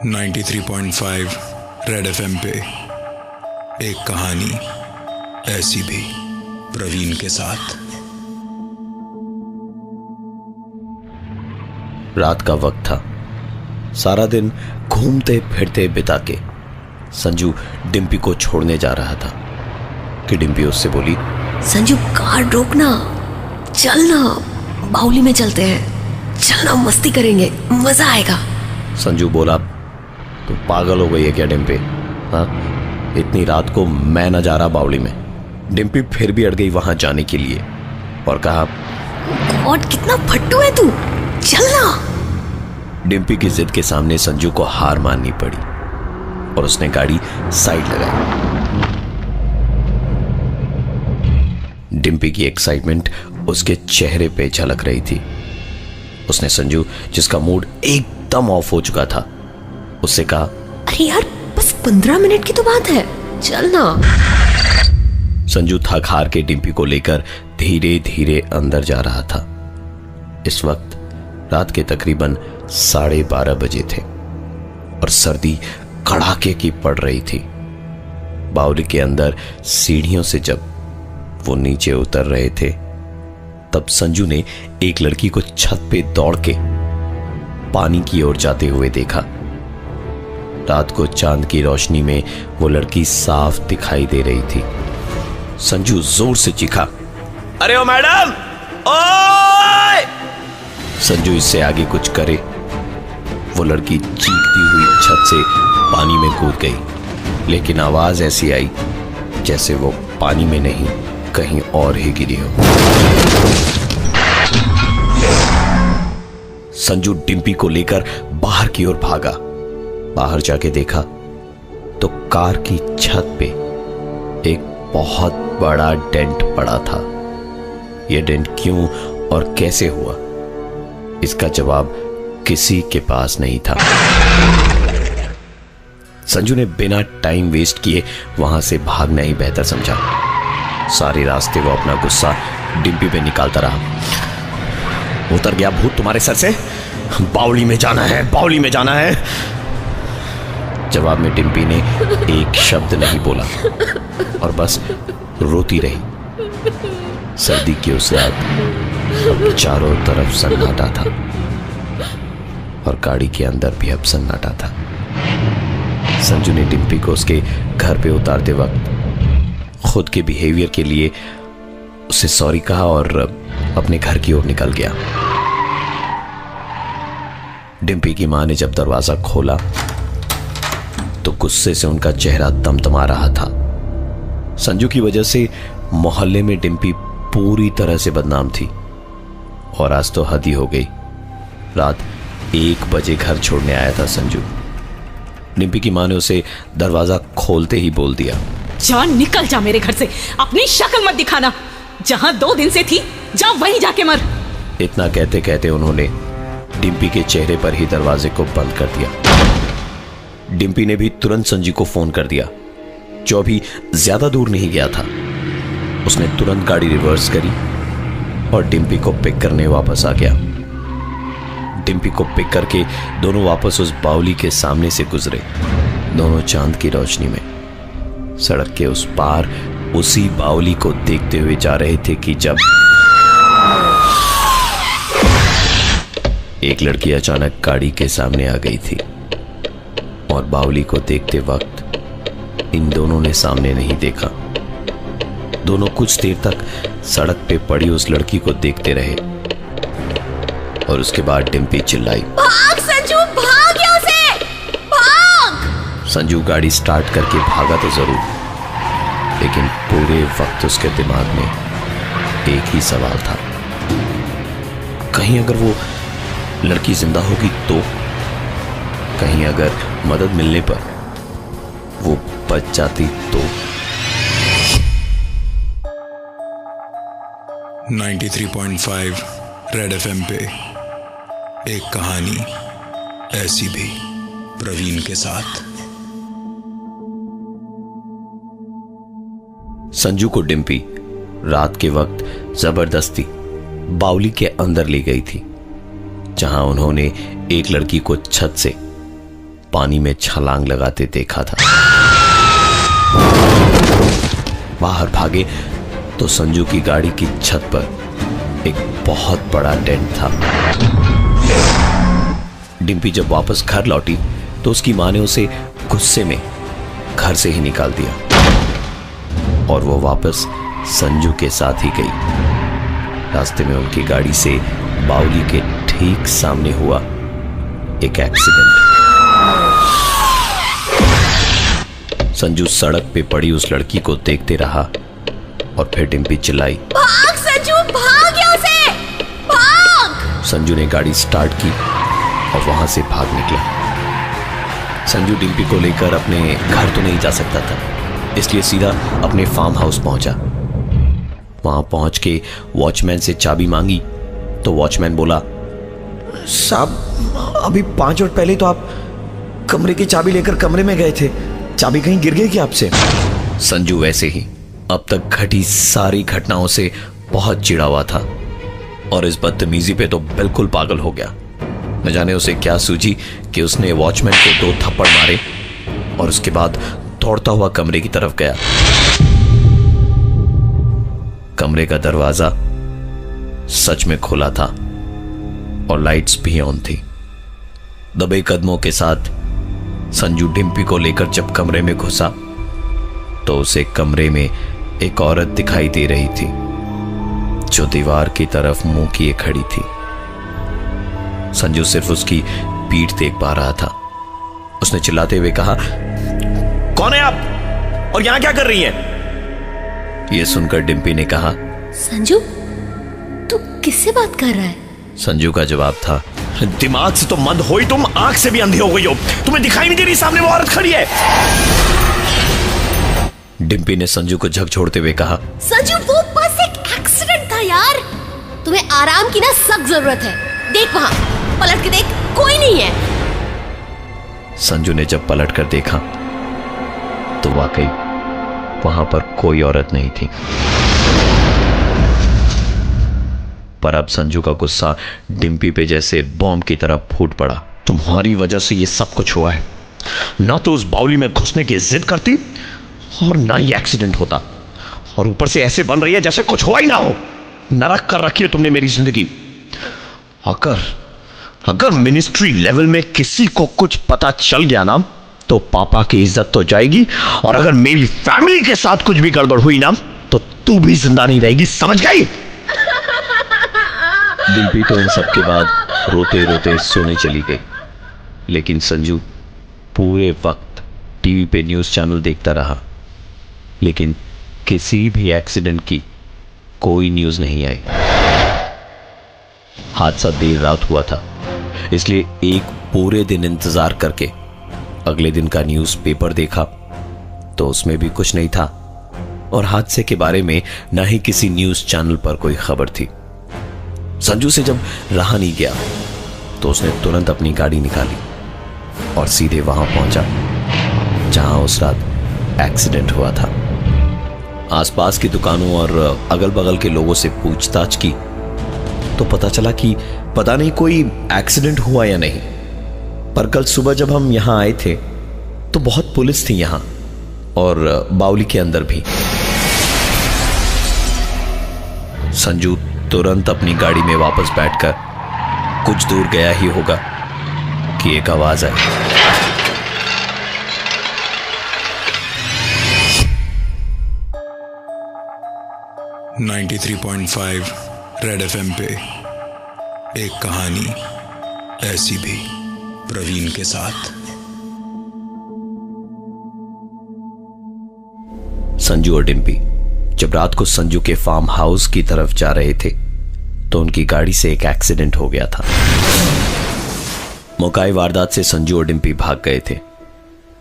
93.5 red FM पे एक कहानी ऐसी भी, प्रवीण के साथ। रात का वक्त था। सारा दिन घूमते फिरते बिता के संजू डिम्पी को छोड़ने जा रहा था कि डिम्पी उससे बोली, संजू कार रोकना, चलना, बाउली में चलते हैं, चलना, मस्ती करेंगे, मजा आएगा। संजू बोला, तो पागल हो गई है क्या डिम्पी? हाँ, इतनी रात को मैं न जा रहा बावली में। डिम्पी फिर भी अड़ गई वहां जाने के लिए और कहा, गॉड कितना फट्टू है तू, चलना। डिम्पी की जिद के सामने संजू को हार माननी पड़ी और उसने गाड़ी साइड लगाई। डिम्पी की एक्साइटमेंट उसके चेहरे पे झलक रही थी। उसने संजू, जिसका मूड एकदम ऑफ हो चुका था, उससे कहा, अरे यार, बस 15 मिनट की तो बात है, चलना। संजू थक हार के डिम्पी को लेकर धीरे धीरे अंदर जा रहा था। इस वक्त रात के तकरीबन 12:30 बजे थे और सर्दी कड़ाके की पड़ रही थी। बावली के अंदर सीढ़ियों से जब वो नीचे उतर रहे थे, तब संजू ने एक लड़की को छत पे दौड़ के पानी की ओर जाते हुए देखा। रात को चांद की रोशनी में वो लड़की साफ दिखाई दे रही थी। संजू जोर से चीखा, अरे ओ मैडम, ओए! संजू इससे आगे कुछ करे, वो लड़की चीखती हुई छत से पानी में कूद गई, लेकिन आवाज ऐसी आई जैसे वो पानी में नहीं, कहीं और ही गिरी हो। संजू डिम्पी को लेकर बाहर की ओर भागा। बाहर जाके देखा तो कार की छत पे एक बहुत बड़ा डेंट पड़ा था। यह डेंट क्यों और कैसे हुआ, इसका जवाब किसी के पास नहीं था। संजू ने बिना टाइम वेस्ट किए वहां से भागना ही बेहतर समझा। सारे रास्ते वो अपना गुस्सा डिम्पी पे निकालता रहा। उतर गया भूत तुम्हारे सर से, बावली में जाना है, बावली में जाना है। जवाब में डिम्पी ने एक शब्द नहीं बोला और बस रोती रही। सर्दी की उस रात अब चारों तरफ सन्नाटा था और गाड़ी के अंदर भी अब सन्नाटा था। संजू ने डिम्पी को उसके घर पे उतारते वक्त खुद के बिहेवियर के लिए उसे सॉरी कहा और अपने घर की ओर निकल गया। डिम्पी की मां ने जब दरवाजा खोला तो गुस्से से उनका चेहरा तमतमा रहा था। संजू की वजह से मोहल्ले में डिम्पी पूरी तरह से बदनाम थी और आज तो हद ही हो गई। रात 1 बजे घर छोड़ने आया था संजू। डिम्पी की मां ने उसे दरवाजा खोलते ही बोल दिया, जा, निकल जा मेरे घर से, अपनी शक्ल मत दिखाना। जहां 2 दिन से थी, जा वहीं जाके मर। इतना कहते कहते उन्होंने डिम्पी के चेहरे पर ही दरवाजे को बंद कर दिया। डिम्पी ने भी तुरंत संजू को फोन कर दिया, जो अभी ज्यादा दूर नहीं गया था। उसने तुरंत गाड़ी रिवर्स करी और डिम्पी को पिक करने वापस आ गया। डिम्पी को पिक करके दोनों वापस उस बावली के सामने से गुजरे। दोनों चांद की रोशनी में सड़क के उस पार उसी बावली को देखते हुए जा रहे थे कि जब एक लड़की अचानक गाड़ी के सामने आ गई थी और बावली को देखते वक्त इन दोनों ने सामने नहीं देखा। दोनों कुछ देर तक सड़क पे पड़ी उस लड़की को देखते रहे और उसके बाद डिम्पी चिल्लाई, भाग संजू, भाग यहाँ से, भाग। संजू गाड़ी स्टार्ट करके भागा तो जरूर, लेकिन पूरे वक्त उसके दिमाग में एक ही सवाल था, कहीं अगर वो लड़की जिंदा होगी तो, कहीं अगर मदद मिलने पर वो बच जाती तो। 93.5 रेड एफएम पे एक कहानी ऐसी भी, प्रवीण के साथ। संजू को डिम्पी रात के वक्त जबरदस्ती बावली के अंदर ले गई थी, जहां उन्होंने एक लड़की को छत से पानी में छलांग लगाते देखा था। बाहर भागे तो संजू की गाड़ी की छत पर एक बहुत बड़ा डेंट था। डिम्पी जब वापस घर लौटी तो उसकी माँ ने उसे गुस्से में घर से ही निकाल दिया और वो वापस संजू के साथ ही गई। रास्ते में उनकी गाड़ी से बावली के ठीक सामने हुआ एक एक्सीडेंट। संजू सड़क पे पड़ी उस लड़की को देखते रहा और फिर डिम्पी चिल्लाई, भाग संजू, भाग यहाँ से, भाग। संजू ने गाड़ी स्टार्ट की और वहां से भाग निकला। संजू डिम्पी को लेकर अपने घर तो नहीं जा सकता था, इसलिए सीधा अपने फार्म हाउस पहुंचा। वहां पहुंच के वॉचमैन से चाबी मांगी तो वॉचमैन बोला, साहब अभी 5 मिनट पहले तो आप कमरे की चाबी लेकर कमरे में गए थे, चाबी कहीं गिर गई क्या आपसे? संजू वैसे ही अब तक घटी सारी घटनाओं से बहुत चिढ़ा हुआ था और इस बदतमीजी पे तो बिल्कुल पागल हो गया। न जाने उसे क्या सूझी कि उसने वॉचमैन को 2 थप्पड़ मारे और उसके बाद दौड़ता हुआ कमरे की तरफ गया। कमरे का दरवाजा सच में खुला था और लाइट्स भी ऑन थी। दबे कदमों के साथ संजू डिम्पी को लेकर जब कमरे में घुसा तो उसे कमरे में एक औरत दिखाई दे रही थी जो दीवार की तरफ मुंह किए खड़ी थी। संजू सिर्फ उसकी पीठ देख पा रहा था। उसने चिल्लाते हुए कहा, कौन है आप और यहां क्या कर रही हैं? यह सुनकर डिम्पी ने कहा, संजू तू किससे बात कर रहा है? संजू का जवाब था, दिमाग से तो मंद हो ही तुम, आंख से भी अंधी हो गई हो, तुम्हें दिखाई नहीं दे रही सामने वो औरत खड़ी है? डिम्पी ने संजू को झकझोरते हुए कहा, संजू वो बस एक एक्सीडेंट था यार, तुम्हें आराम की ना सख्त जरूरत है। देख वहां, पलट के देख, कोई नहीं है। संजू ने जब पलट कर देखा तो वाकई वहां पर कोई औरत नहीं थी। पर अब संजू का गुस्सा डिम्पी पे जैसे बॉम्ब की तरह फूट पड़ा। तुम्हारी वजह से ये सब कुछ हुआ है। ना तो उस बाउली में घुसने की जिद करती और ना ही एक्सीडेंट होता, और ऊपर से ऐसे बन रही है जैसे कुछ हुआ ही ना हो। नरक कर रखी है तुमने मेरी जिंदगी। अगर मिनिस्ट्री लेवल में किसी को कुछ पता चल गया ना तो पापा की इज्जत तो जाएगी, और अगर मेरी फैमिली के साथ कुछ भी गड़बड़ हुई ना तो तू भी जिंदा नहीं रहेगी, समझ गई? डिम्पी तो इन सब के बाद रोते रोते सोने चली गई, लेकिन संजू पूरे वक्त टीवी पे न्यूज़ चैनल देखता रहा, लेकिन किसी भी एक्सीडेंट की कोई न्यूज़ नहीं आई। हादसा देर रात हुआ था, इसलिए एक पूरे दिन इंतजार करके अगले दिन का न्यूज़पेपर देखा तो उसमें भी कुछ नहीं था और हादसे के बारे में ना ही किसी न्यूज़ चैनल पर कोई खबर थी। संजू से जब रहा नहीं गया तो उसने तुरंत अपनी गाड़ी निकाली और सीधे वहां पहुंचा जहां उस रात एक्सीडेंट हुआ था। आसपास की दुकानों और अगल बगल के लोगों से पूछताछ की तो पता चला कि पता नहीं कोई एक्सीडेंट हुआ या नहीं, पर कल सुबह जब हम यहां आए थे तो बहुत पुलिस थी यहां और बावली के अंदर भी। संजू तुरंत अपनी गाड़ी में वापस बैठकर कुछ दूर गया ही होगा कि एक आवाज आई। .5 रेड एफएम पे एक कहानी ऐसी भी, प्रवीण के साथ। संजू और डिम्पी जब रात को संजू के फार्म हाउस की तरफ जा रहे थे तो उनकी गाड़ी से एक एक्सीडेंट हो गया था। मौकाई वारदात से संजू और डिम्पी भाग गए थे।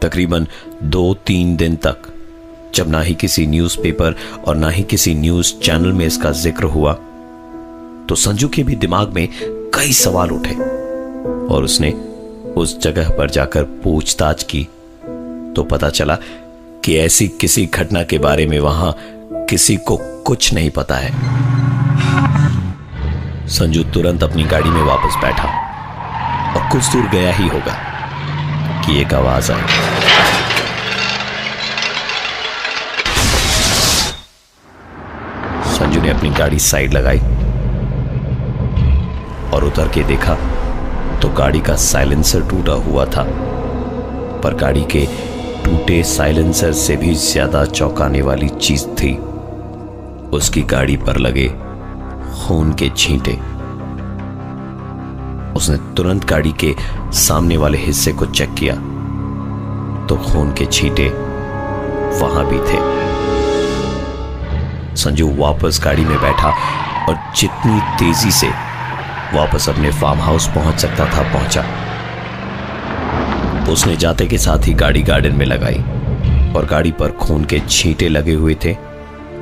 तकरीबन 2-3 दिन तक जब ना ही किसी न्यूज़पेपर और ना ही किसी न्यूज़ चैनल में इसका जिक्र हुआ तो संजू के भी दिमाग में कई सवाल उठे और उसने उस जगह पर जाकर पूछताछ की तो पता चला कि ऐसी किसी घटना के बारे में वहां किसी को कुछ नहीं पता है। संजू तुरंत अपनी गाड़ी में वापस बैठा और कुछ दूर गया ही होगा की एक आवाज आई। संजू ने अपनी गाड़ी साइड लगाई और उतर के देखा तो गाड़ी का साइलेंसर टूटा हुआ था, पर गाड़ी के टूटे साइलेंसर से भी ज्यादा चौंकाने वाली चीज थी उसकी गाड़ी पर लगे खून के छींटे। उसने तुरंत गाड़ी के सामने वाले हिस्से को चेक किया तो खून के छींटे वहां भी थे। संजू वापस गाड़ी में बैठा और जितनी तेजी से वापस अपने फार्म हाउस पहुंच सकता था पहुंचा। उसने जाते के साथ ही गाड़ी गार्डन में लगाई और गाड़ी पर खून के छींटे लगे हुए थे,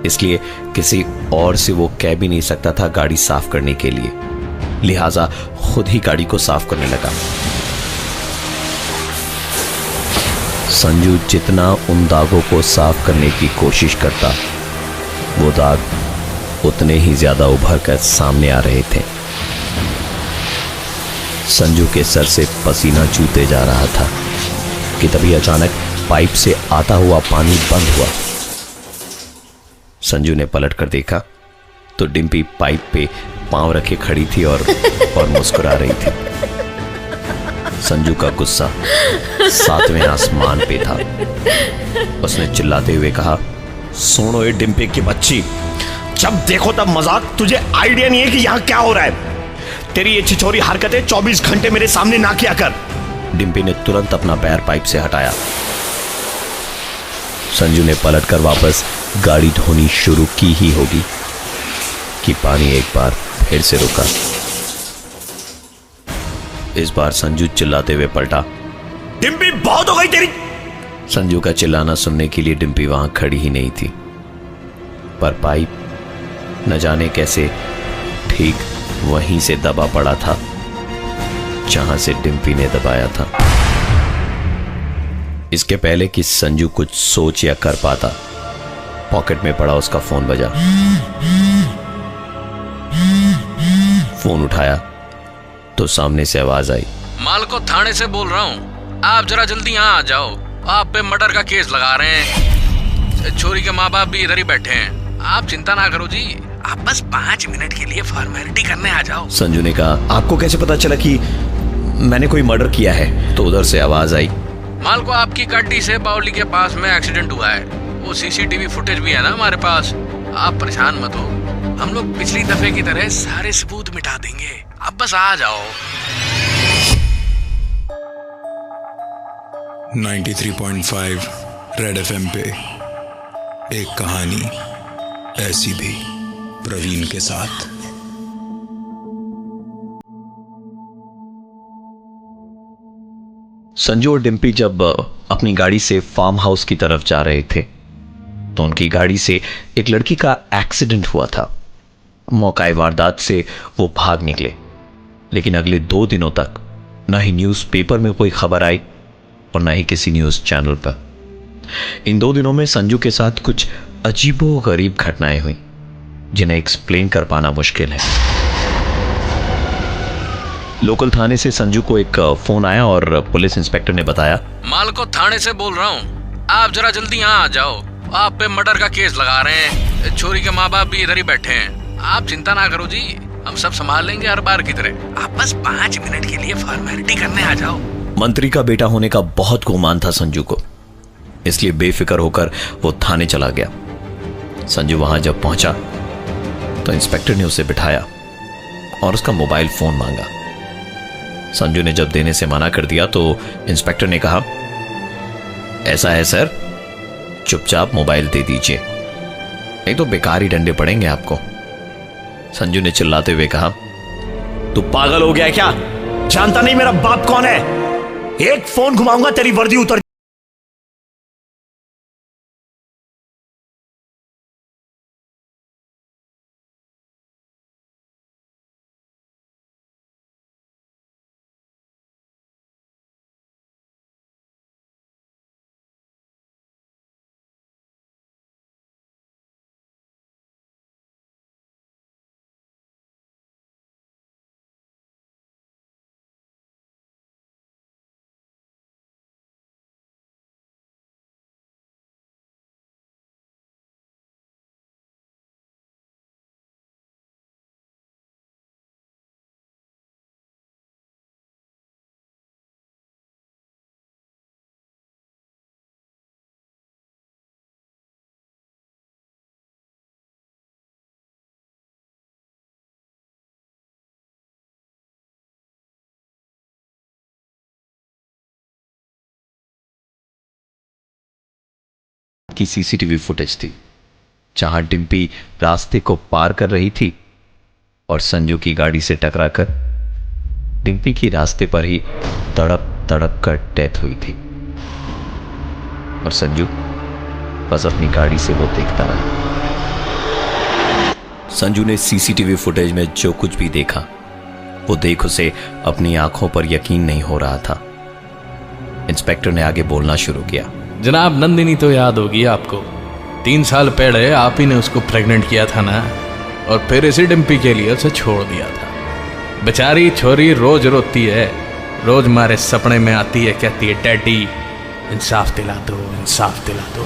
इसलिए किसी और से वो कह भी नहीं सकता था गाड़ी साफ करने के लिए, लिहाजा खुद ही गाड़ी को साफ करने लगा। संजू जितना उन दागों को साफ करने की कोशिश करता, वो दाग उतने ही ज्यादा उभर कर सामने आ रहे थे। संजू के सर से पसीना चूते जा रहा था कि तभी अचानक पाइप से आता हुआ पानी बंद हुआ। संजू ने पलट कर देखा तो डिम्पी पाइप पे पांव रखे खड़ी थी और मुस्कुरा रही थी। संजू का गुस्सा 7वें आसमान पे था। उसने चिल्लाते हुए कहा, सुनो ये डिम्पी की बच्ची, जब देखो तब मजाक, तुझे आइडिया नहीं है कि यहाँ क्या हो रहा है। तेरी ये छिछोरी हरकतें 24 घंटे मेरे सामने ना किया कर। डिम्पी ने तुरंत अपना पैर पाइप से हटाया। संजू ने पलटकर वापस गाड़ी धोनी शुरू की ही होगी कि पानी एक बार फिर से रुका। इस बार संजू चिल्लाते हुए पलटा, डिम्पी बहुत हो गई तेरी। संजू का चिल्लाना सुनने के लिए डिम्पी वहां खड़ी ही नहीं थी, पर पाइप न जाने कैसे ठीक वहीं से दबा पड़ा था जहां से डिम्पी ने दबाया था। इसके पहले कि संजू कुछ सोच या कर पाता, पॉकेट में पड़ा उसका फोन बजा। फोन उठाया तो सामने से आवाज आई, मालको थाने से बोल रहा हूँ, आप जरा जल्दी यहाँ आ जाओ, आप पे मर्डर का केस लगा रहे हैं। छोरी के माँ बाप भी इधर ही बैठे हैं, आप चिंता ना करो जी, आप बस 5 मिनट के लिए फॉर्मेलिटी करने आ जाओ। संजू ने कहा, आपको कैसे पता चला कि मैंने कोई मर्डर किया है? तो उधर से आवाज आई, मालको आपकी गाड़ी से बावली के पास में एक्सीडेंट हुआ है, वो सीसीटीवी फुटेज भी है ना हमारे पास। आप परेशान मत हो, हम लोग पिछली दफे की तरह सारे सबूत मिटा देंगे, आप बस आ जाओ। 93.5 रेड एफएम पे एक कहानी ऐसी भी, प्रवीण के साथ। संजू और डिम्पी जब अपनी गाड़ी से फार्म हाउस की तरफ जा रहे थे तो उनकी गाड़ी से एक लड़की का एक्सीडेंट हुआ था। मौकाए वारदात से वो भाग निकले, लेकिन अगले 2 दिनों तक ना ही न्यूज़पेपर में कोई खबर आई और ना ही किसी न्यूज़ चैनल पर। इन 2 दिनों में संजू के साथ कुछ अजीबो गरीब घटनाएं हुई जिन्हें एक्सप्लेन कर पाना मुश्किल है। लोकल थाने से संजू को एक फोन आया और पुलिस इंस्पेक्टर ने बताया, मालको थाने से बोल रहा हूँ, आप जरा जल्दी यहाँ आ जाओ, आप पे मर्डर का केस लगा रहे हैं। छोरी के माँ बाप भी इधर ही बैठे हैं, आप चिंता ना करो जी, हम सब संभाल लेंगे हर बार की तरह, आप बस 5 मिनट के लिए फॉर्मेलिटी करने आ जाओ। मंत्री का बेटा होने का बहुत गुमान था संजू को, इसलिए बेफिक्र होकर वो थाने चला गया। संजू वहां जब पहुंचा तो इंस्पेक्टर ने उसे बिठाया और उसका मोबाइल फोन मांगा। संजू ने जब देने से मना कर दिया तो इंस्पेक्टर ने कहा, ऐसा है सर, चुपचाप मोबाइल दे दीजिए, नहीं तो बेकार ही डंडे पड़ेंगे आपको। संजू ने चिल्लाते हुए कहा, तू पागल हो गया है क्या? जानता नहीं मेरा बाप कौन है? एक फोन घुमाऊंगा तेरी वर्दी उतर की सीसीटीवी फुटेज थी, जहां डिम्पी रास्ते को पार कर रही थी और संजू की गाड़ी से टकराकर डिम्पी की रास्ते पर ही तड़प तड़प कर डेथ हुई थी और संजू बस अपनी गाड़ी से वो देखता रहा। संजू ने सीसीटीवी फुटेज में जो कुछ भी देखा वो देख उसे अपनी आंखों पर यकीन नहीं हो रहा था। इंस्पेक्टर ने आगे बोलना शुरू किया। जनाब, नंदिनी तो याद होगी आपको। 3 साल पहले आप ही ने उसको प्रेग्नेंट किया था ना, और फिर इसी डिम्पी के लिए उसे छोड़ दिया था। बेचारी छोरी रोज रोती है, रोज हमारे सपने में आती है, कहती है डैडी इंसाफ दिला दो, इंसाफ दिला दो।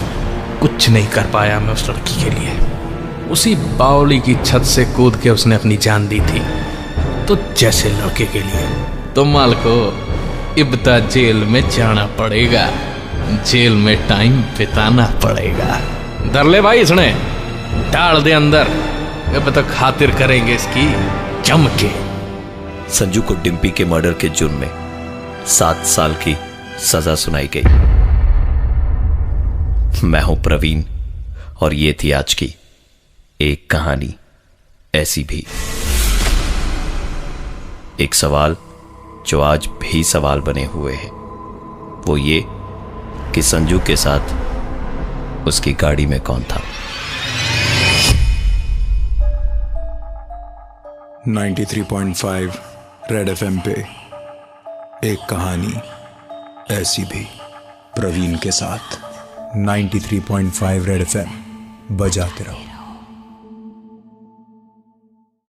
कुछ नहीं कर पाया मैं उस लड़की के लिए। उसी बावली की छत से कूद के उसने अपनी जान दी थी, तो जैसे लड़के के लिए तो माल को इब्ता जेल में जाना पड़ेगा, जेल में टाइम बिताना पड़ेगा। धर ले भाई, इसने डाल दे अंदर, अब तक खातिर करेंगे इसकी जम के। संजू को डिम्पी के मर्डर के जुर्म में 7 साल की सजा सुनाई गई। मैं हूं प्रवीण और ये थी आज की एक कहानी ऐसी भी। एक सवाल जो आज भी सवाल बने हुए हैं, वो ये कि संजू के साथ उसकी गाड़ी में कौन था। 93.5 रेड एफएम पे एक कहानी ऐसी भी, प्रवीण के साथ। 93.5 रेड एफएम बजाते रहो।